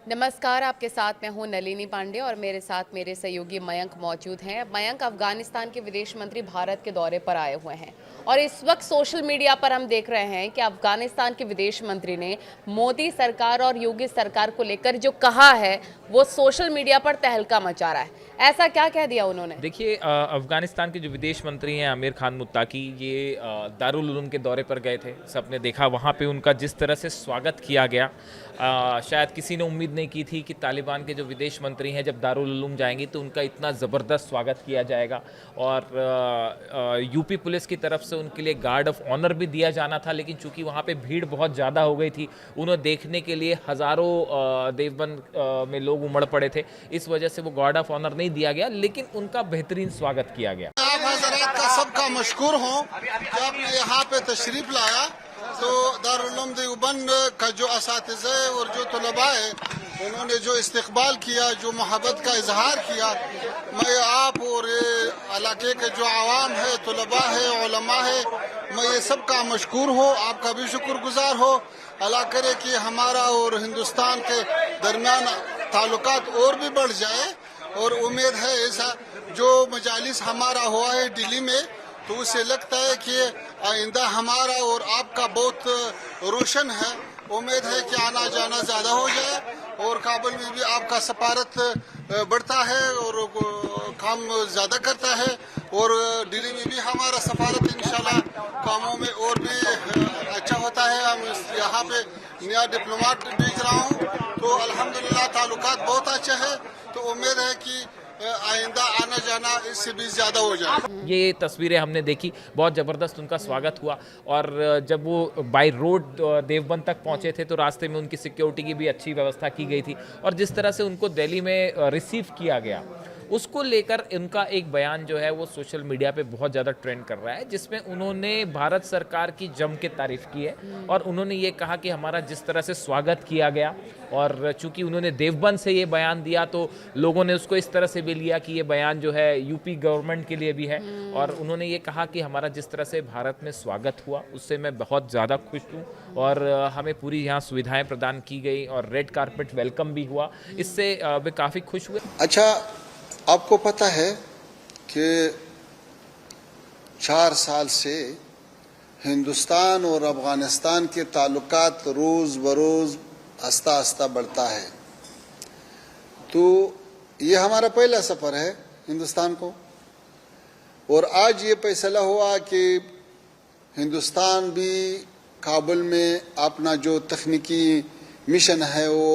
नमस्कार, आपके साथ मैं हूं नलिनी पांडे और मेरे साथ मेरे सहयोगी मयंक मौजूद हैं। मयंक, अफगानिस्तान के विदेश मंत्री भारत के दौरे पर आए हुए हैं और इस वक्त सोशल मीडिया पर हम देख रहे हैं कि अफगानिस्तान के विदेश मंत्री ने मोदी सरकार और योगी सरकार को लेकर जो कहा है वो सोशल मीडिया पर तहलका मचा रहा है। ऐसा क्या कह दिया उन्होंने? देखिए, अफ़गानिस्तान के जो विदेश मंत्री हैं आमिर खान मुत्ताकी, ये दारुल उलूम के दौरे पर गए थे। सबने देखा वहाँ पे उनका जिस तरह से स्वागत किया गया। शायद किसी ने उम्मीद नहीं की थी कि तालिबान के जो विदेश मंत्री हैं जब दारुल उलूम जाएंगे तो उनका इतना ज़बरदस्त स्वागत किया जाएगा। और यूपी पुलिस की तरफ से उनके लिए गार्ड ऑफ ऑनर भी दिया जाना था, लेकिन चूंकि वहाँ पे भीड़ बहुत ज़्यादा हो गई थी, उन्हें देखने के लिए हज़ारों देवबंद में लोग उमड़ पड़े थे। इस वजह से वो गार्ड ऑफ ऑनर नहीं दिया गया, लेकिन उनका बेहतरीन स्वागत किया गया। आप हजरात का सबका मशकूर हूँ कि आपने यहाँ पे तशरीफ लाया। तो दारुल उलूम देवबंद का जो असातिज़े और जो तलबा है उन्होंने जो इस्तकबाल किया, जो मोहब्बत का इजहार किया, मैं आप और इलाके के जो आवाम है, तलबा है, उलमा है, मैं ये सबका मशकूर हूँ। आपका भी शुक्रगुजार हो। अल्लाह करे कि हमारा और हिंदुस्तान के दरमियान ताल्लुकात और भी बढ़ जाए और उम्मीद है ऐसा जो मजालिस हमारा हुआ है दिल्ली में, तो उसे लगता है कि आइंदा हमारा और आपका बहुत रोशन है। उम्मीद है कि आना जाना ज़्यादा हो जाए और काबुल में भी आपका सफारत बढ़ता है और काम ज़्यादा करता है और दिल्ली में भी हमारा सफारत इंशाल्लाह कामों में और भी अच्छा होता है। हम यहाँ पे नया डिप्लोमेट भेज रहा हूँ, तो अल्हम्दुलिल्लाह ताल्लुकात बहुत अच्छा है। तो उम्मीद है कि आइंदा आना जाना इससे भी ज्यादा हो जाए। ये तस्वीरें हमने देखी, बहुत ज़बरदस्त उनका स्वागत हुआ। और जब वो बाय रोड देवबंद तक पहुंचे थे तो रास्ते में उनकी सिक्योरिटी की भी अच्छी व्यवस्था की गई थी। और जिस तरह से उनको दिल्ली में रिसीव किया गया, उसको लेकर उनका एक बयान जो है वो सोशल मीडिया पे बहुत ज़्यादा ट्रेंड कर रहा है, जिसमें उन्होंने भारत सरकार की जम के तारीफ़ की है। और उन्होंने ये कहा कि हमारा जिस तरह से स्वागत किया गया, और चूंकि उन्होंने देवबंद से ये बयान दिया तो लोगों ने उसको इस तरह से भी लिया कि ये बयान जो है यूपी गवर्नमेंट के लिए भी है। और उन्होंने ये कहा कि हमारा जिस तरह से भारत में स्वागत हुआ उससे मैं बहुत ज़्यादा खुश हूँ और हमें पूरी यहाँ सुविधाएं प्रदान की गई और रेड कारपेट वेलकम भी हुआ। इससे वे काफ़ी खुश हुए। अच्छा, आपको पता है कि 4 साल से हिंदुस्तान और अफगानिस्तान के ताल्लुकात रोज़ बरोज़ आस्ता आस्ता बढ़ता है। तो ये हमारा पहला सफ़र है हिंदुस्तान को, और आज ये फैसला हुआ कि हिंदुस्तान भी काबुल में अपना जो तकनीकी मिशन है वो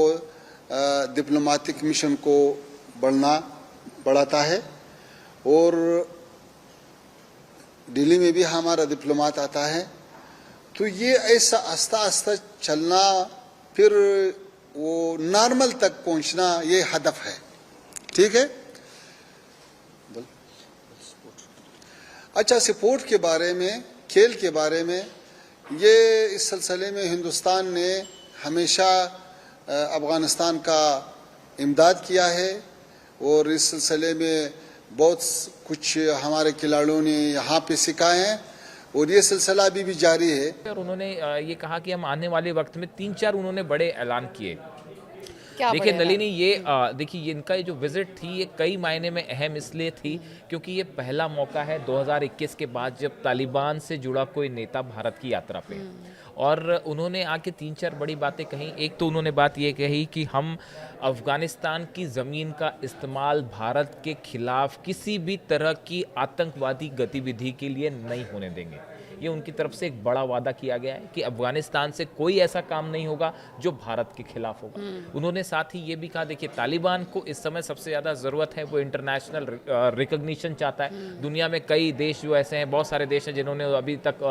डिप्लोमेटिक मिशन को बढ़ाता है, और दिल्ली में भी हमारा डिप्लोमेट आता है। तो ये ऐसा आस्ता आस्ता चलना, फिर वो नॉर्मल तक पहुंचना, ये हदफ है। ठीक है। अच्छा, स्पोर्ट के बारे में, खेल के बारे में, ये इस सिलसिले में हिंदुस्तान ने हमेशा अफगानिस्तान का इमदाद किया है और इस सिलसिले में बहुत कुछ हमारे खिलाड़ियों ने यहाँ पे सिखाए हैं और ये सिलसिला अभी भी जारी है। और उन्होंने ये कहा कि हम आने वाले वक्त में 3-4 उन्होंने बड़े ऐलान किए। देखिए नलिनी, ये देखिए ये इनका जो विजिट थी ये कई मायने में अहम इसलिए थी क्योंकि ये पहला मौका है 2021 के बाद जब तालिबान से जुड़ा कोई नेता भारत की यात्रा पे। और उन्होंने आके 3-4 बड़ी बातें कही। एक तो उन्होंने बात ये कही कि हम अफ़गानिस्तान की ज़मीन का इस्तेमाल भारत के खिलाफ किसी भी तरह की आतंकवादी गतिविधि के लिए नहीं होने देंगे। ये उनकी तरफ से एक बड़ा वादा किया गया है कि अफगानिस्तान से कोई ऐसा काम नहीं होगा जो भारत के खिलाफ होगा। उन्होंने साथ ही ये भी कहा, देखिए तालिबान को इस समय सबसे ज़्यादा ज़रूरत है, वो इंटरनेशनल रिकग्निशन चाहता है। दुनिया में कई देश जो ऐसे हैं, बहुत सारे देश हैं जिन्होंने अभी तक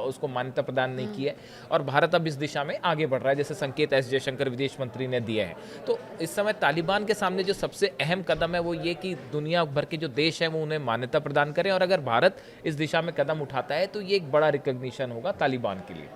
उसको मान्यता प्रदान नहीं की है और भारत अब इस दिशा में आगे बढ़ रहा है, जैसे संकेत एस जयशंकर विदेश मंत्री ने दिए हैं। तो इस समय तालिबान के सामने जो सबसे अहम कदम है वो ये कि दुनिया भर के जो देश हैं वो उन्हें मान्यता प्रदान करें, और अगर भारत इस दिशा में कदम उठाता है तो ये एक बड़ा रिकग्निशन होगा तालिबान के लिए।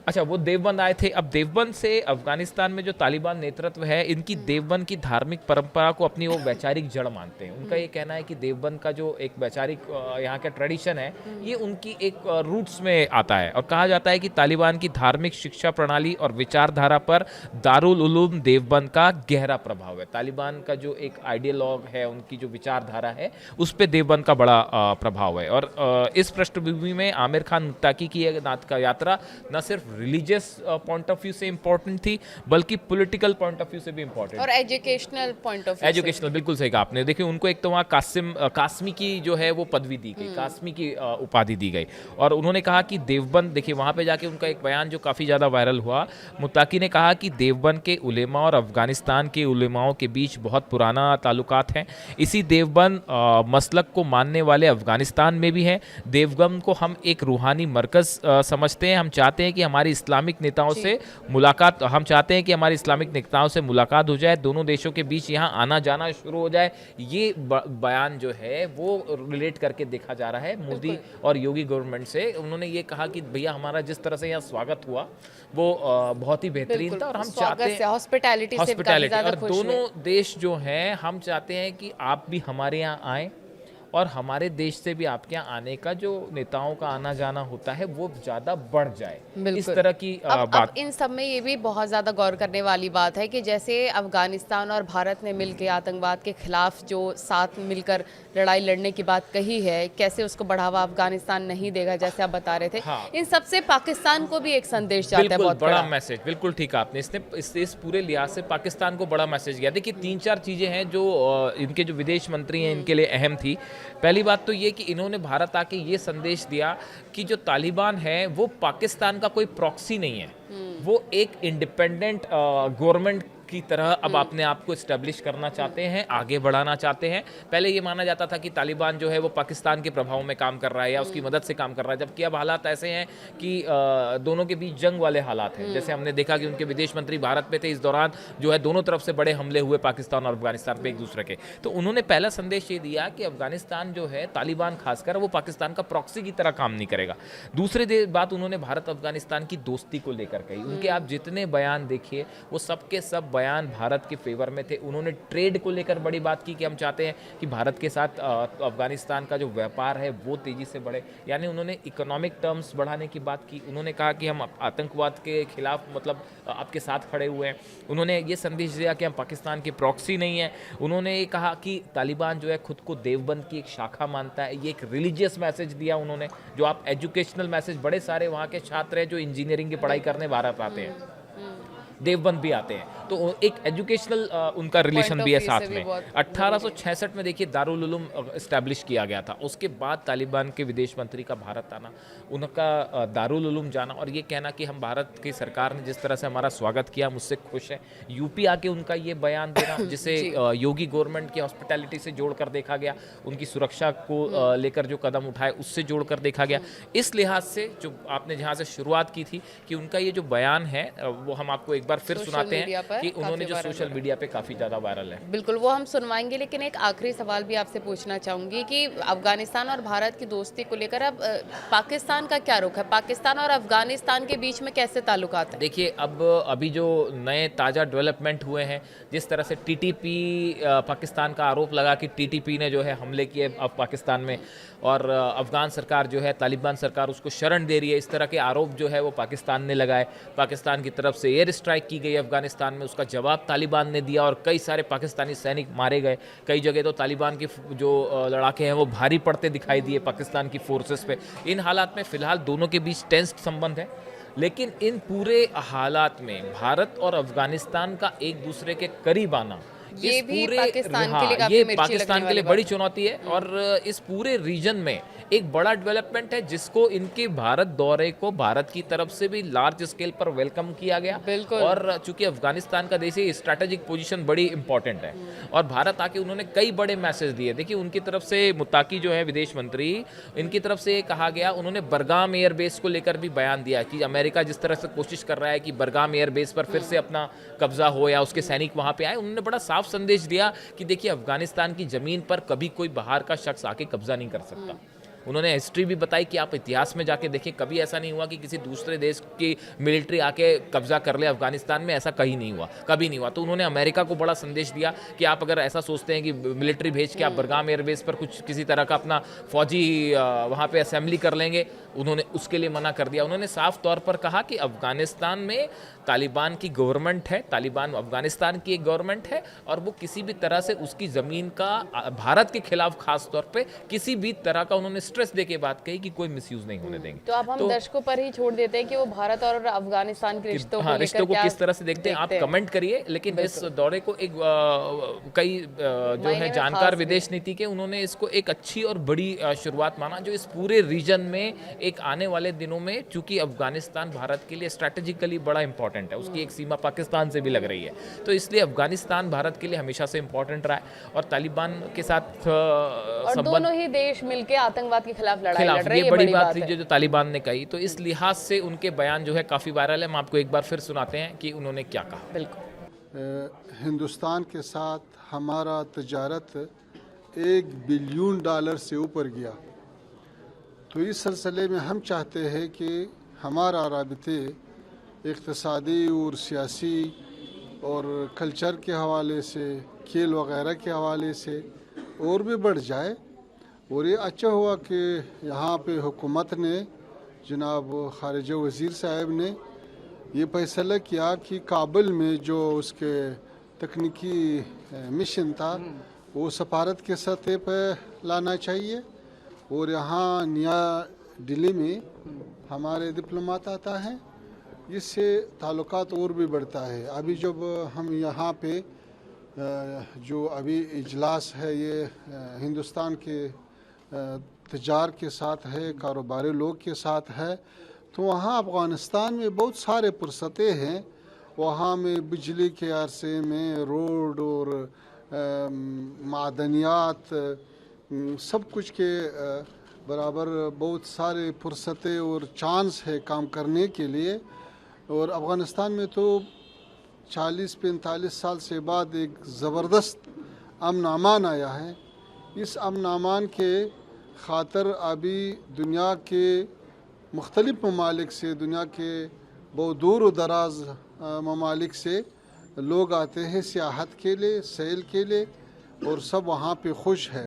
अच्छा, वो देवबंद आए थे। अब देवबंद से अफगानिस्तान में जो तालिबान नेतृत्व है, इनकी देवबंद की धार्मिक परंपरा को अपनी वो वैचारिक जड़ मानते हैं। उनका ये कहना है कि देवबंद का जो एक वैचारिक यहाँ का ट्रेडिशन है, ये उनकी एक रूट्स में आता है। और कहा जाता है कि तालिबान की धार्मिक शिक्षा प्रणाली और विचारधारा पर दारुल उलूम देवबंद का गहरा प्रभाव है। तालिबान का जो एक आइडियोलॉग है, उनकी जो विचारधारा है, उस पर देवबंद का बड़ा प्रभाव है। और इस पृष्ठभूमि में आमिर खान मुत्ताकी की नाथ का यात्रा न सिर्फ रिलीजियस पॉइंट ऑफ व्यू से इंपॉर्टेंट थी, बल्कि पॉलिटिकल पॉइंट ऑफ व्यू से भी इंपॉर्टेंट और educational point of view. Educational, बिल्कुल सही कहा आपने। देखिए, उनको एक तो वहाँ कासमी की जो है वो पदवी दी गई, कासमी की उपाधि दी गई। और उन्होंने कहा कि देवबंद, देखिए वहाँ पे जाके उनका एक बयान जो काफ़ी ज़्यादा वायरल हुआ, मुत्ताकी ने कहा कि देवबंद के उलेमा और अफगानिस्तान के उलेमाओं के बीच बहुत पुराना ताल्लुकात हैं। इसी देवबंद मसलक को मानने वाले अफगानिस्तान में भी हैं। देवबंद को हम एक रूहानी मरकज़ समझते हैं। हम चाहते हैं कि हमारी इस्लामिक नेताओं से मुलाकात हो जाए, दोनों देशों के बीच यहाँ आना जाना शुरू हो जाए। ये बयान जो है वो रिलेट करके देखा जा रहा है मोदी और योगी गवर्नमेंट से। उन्होंने ये कहा कि भैया, हमारा जिस तरह से यहाँ स्वागत हुआ वो बहुत ही बेहतरीन था, और हम चाहते हैं हॉस्पिटैलिटी से और दोनों देश जो हैं, हम चाहते हैं कि आप भी हमारे यहाँ आएँ और हमारे देश से भी आपके यहाँ आने का जो नेताओं का आना जाना होता है वो ज़्यादा बढ़ जाए। इस तरह की बात। अब इन सब में ये भी बहुत ज़्यादा गौर करने वाली बात है कि जैसे अफगानिस्तान और भारत ने मिलकर आतंकवाद के खिलाफ जो साथ मिलकर लड़ाई लड़ने की बात कही है, कैसे उसको बढ़ावा अफगानिस्तान नहीं देगा, जैसे आप बता रहे थे। हाँ। इन सबसे पाकिस्तान को भी एक संदेश जाता है, बहुत बड़ा मैसेज। बिल्कुल ठीक है आपने, इसने इस पूरे लिहाज से पाकिस्तान को बड़ा मैसेज गया। देखिए, 3-4 चीज़ें हैं जो इनके जो विदेश मंत्री हैं इनके लिए अहम थी। पहली बात तो ये कि इन्होंने भारत आके ये संदेश दिया कि जो तालिबान है वो पाकिस्तान का कोई प्रॉक्सी नहीं है, वो एक इंडिपेंडेंट गवर्नमेंट की तरह अब अपने आप को इस्टेब्लिश करना चाहते हैं, आगे बढ़ाना चाहते हैं। पहले ये माना जाता था कि तालिबान जो है वो पाकिस्तान के प्रभाव में काम कर रहा है या उसकी मदद से काम कर रहा है, जबकि अब हालात ऐसे हैं कि दोनों के बीच जंग वाले हालात हैं। जैसे हमने देखा कि उनके विदेश मंत्री भारत में थे, इस दौरान जो है दोनों तरफ से बड़े हमले हुए पाकिस्तान और अफगानिस्तान पे एक दूसरे के। तो उन्होंने पहला संदेश ये दिया कि अफगानिस्तान जो है, तालिबान खासकर, वो पाकिस्तान का प्रॉक्सी की तरह काम नहीं करेगा। दूसरी बात उन्होंने भारत अफगानिस्तान की दोस्ती को लेकर कही। उनके आप जितने बयान देखिए वो सबके सब बयान भारत के फेवर में थे। उन्होंने ट्रेड को लेकर बड़ी बात की कि हम चाहते हैं कि भारत के साथ अफगानिस्तान का जो व्यापार है वो तेजी से बढ़े, यानी उन्होंने इकोनॉमिक टर्म्स बढ़ाने की बात की। उन्होंने कहा कि हम आतंकवाद के खिलाफ मतलब आपके साथ खड़े हुए हैं। उन्होंने ये संदेश दिया कि हम पाकिस्तान की प्रॉक्सी नहीं है। उन्होंने ये कहा कि तालिबान जो है खुद को देवबंद की एक शाखा मानता है। ये एक रिलीजियस मैसेज दिया उन्होंने, जो आप एजुकेशनल मैसेज, बड़े सारे वहाँ के छात्र हैं जो इंजीनियरिंग की पढ़ाई करने भारत आते हैं, देवबंद भी आते हैं, तो एक एजुकेशनल उनका रिलेशन भी है साथ में। 1866 में देखिए दारुल उलूम इस्टेब्लिश किया गया था। उसके बाद तालिबान के विदेश मंत्री का भारत आना, उनका दारुल उलूम जाना और ये कहना कि हम भारत की सरकार ने जिस तरह से हमारा स्वागत किया, मुझसे खुश है। यूपी आके उनका ये बयान देना, जिसे योगी गवर्नमेंट की हॉस्पिटैलिटी से जोड़कर देखा गया, उनकी सुरक्षा को लेकर जो कदम उठाए उससे जोड़कर देखा गया। इस लिहाज से जो आपने जहाँ से शुरुआत की थी कि उनका ये जो बयान है वो हम आपको एक बार फिर सुनाते हैं कि उन्होंने जो सोशल मीडिया पे काफ़ी ज़्यादा वायरल है। बिल्कुल, वो हम सुनवाएंगे, लेकिन एक आखिरी सवाल भी आपसे पूछना चाहूँगी कि अफगानिस्तान और भारत की दोस्ती को लेकर अब पाकिस्तान का क्या रुख है? पाकिस्तान और अफगानिस्तान के बीच में कैसे ताल्लुकात हैं? देखिए, अभी जो नए ताज़ा डेवलपमेंट हुए हैं, जिस तरह से टीटीपी, पाकिस्तान का आरोप लगा कि टीटीपी ने जो है हमले किए अब पाकिस्तान में, और अफगान सरकार जो है, तालिबान सरकार उसको शरण दे रही है, इस तरह के आरोप जो है वो पाकिस्तान ने लगाए। पाकिस्तान की तरफ से एयर स्ट्राइक की गई अफगानिस्तान में, उसका जवाब तालिबान ने दिया और कई सारे पाकिस्तानी सैनिक मारे गए। कई जगह तो तालिबान के जो लड़ाके हैं वो भारी पड़ते दिखाई दिए पाकिस्तान की फोर्सेस पे। इन हालात में फ़िलहाल दोनों के बीच टेंस्ड संबंध है, लेकिन इन पूरे हालात में भारत और अफगानिस्तान का एक दूसरे के करीब आना, ये भी पाकिस्तान हाँ, के लिए ये पाकिस्तान के लिए बड़ी चुनौती है। और इस पूरे रीजन में एक बड़ा डेवलपमेंट है जिसको इनके भारत दौरे को भारत की तरफ से भी लार्ज स्केल पर वेलकम किया गया। और चूंकि अफगानिस्तान का देश स्ट्रैटेजिक पोजीशन बड़ी इंपॉर्टेंट है और भारत आके उन्होंने कई बड़े मैसेज दिए। देखिए, उनकी तरफ से मुत्ताकी जो है विदेश मंत्री, इनकी तरफ से कहा गया, उन्होंने बरगाम एयरबेस को लेकर भी बयान दिया कि अमेरिका जिस तरह से कोशिश कर रहा है कि बरगाम एयरबेस पर फिर से अपना कब्जा हो या उसके सैनिक वहाँ पे आए, उन्होंने बड़ा साफ संदेश दिया कि देखिए, अफगानिस्तान की ज़मीन पर कभी कोई बाहर का शख्स आके कब्जा नहीं कर सकता। उन्होंने हिस्ट्री भी बताई कि आप इतिहास में जाके देखें, कभी ऐसा नहीं हुआ कि किसी दूसरे देश की मिलिट्री आके कब्जा कर ले अफगानिस्तान में, ऐसा कहीं नहीं हुआ, कभी नहीं हुआ। तो उन्होंने अमेरिका को बड़ा संदेश दिया कि आप अगर ऐसा सोचते हैं कि मिलिट्री भेज के आप बरगाम एयरबेस पर कुछ किसी तरह का अपना फौजी वहाँ पे असेंबली कर लेंगे, उन्होंने उसके लिए मना कर दिया। उन्होंने साफ तौर पर कहा कि अफगानिस्तान में तालिबान की गवर्नमेंट है, तालिबान अफगानिस्तान की एक गवर्नमेंट है, और वो किसी भी तरह से उसकी ज़मीन का भारत के खिलाफ खास तौर पे किसी भी तरह का उन्होंने स्ट्रेस दे के बात कही कि कोई मिसयूज नहीं होने देंगे। तो अब हम दर्शकों पर ही छोड़ देते हैं कि वो भारत और अफगानिस्तान के रिश्तों को रिश्तों को किस तरह से देखते हैं, आप कमेंट करिए। लेकिन इस दौरे को एक कई जो है जानकार विदेश नीति के, उन्होंने इसको एक अच्छी और बड़ी शुरुआत माना, जो इस पूरे रीजन में एक आने वाले दिनों में, चूंकि अफगानिस्तान भारत के लिए स्ट्रैटेजिकली बड़ा इंपॉर्टेंट है, उसकी एक सीमा पाकिस्तान से भी लग रही है, तो इसलिए अफगानिस्तान भारत के लिए हमेशा से इंपॉर्टेंट रहा है। और तालिबान के साथ और दोनों ही देश मिलकर आतंकवाद के खिलाफ लड़ाई लड़ रहे हैं, ये बड़ी बात थी जो तालिबान ने कही। तो इस लिहाज से उनके बयान जो है काफ़ी वायरल है। हम आपको एक बार फिर सुनाते हैं कि उन्होंने क्या कहा। बिल्कुल। हिंदुस्तान के साथ हमारा तजारत $1 बिलियन से ऊपर गया, तो इस सिलसिले में हम चाहते हैं कि हमारा राबते इक़्तिसादी और सियासी और कल्चर के हवाले से, खेल वगैरह के हवाले से और भी बढ़ जाए। और ये अच्छा हुआ कि यहाँ पे हुकूमत ने, जनाब ख़ारिजा वज़ीर साहब ने ये फैसला किया कि काबुल में जो उसके तकनीकी मिशन था वो सफारत के सतह पर लाना चाहिए, और यहाँ नया दिल्ली में हमारे डिप्लोमात आता है, इससे ताल्लुकात और भी बढ़ता है। अभी जब हम यहाँ पे जो अभी इजलास है ये हिंदुस्तान के तजार के साथ है, कारोबारी लोग के साथ है, तो वहाँ अफ़गानिस्तान में बहुत सारे फुर्सतें हैं। वहाँ में बिजली के अरसे में रोड और मादनियात सब कुछ के बराबर बहुत सारे फुर्सतें और चांस है काम करने के लिए। और अफ़गानिस्तान में तो 40-45 साल से बाद एक ज़बरदस्त अमन अमान आया है। इस अमन अमान के ख़ातर अभी दुनिया के मुख्तलिफ़ ममालिक से, दुनिया के बहुत दूर व दराज ममालिक से लोग आते हैं सियाहत के लिए, सैर के लिए, और सब वहाँ पे खुश है।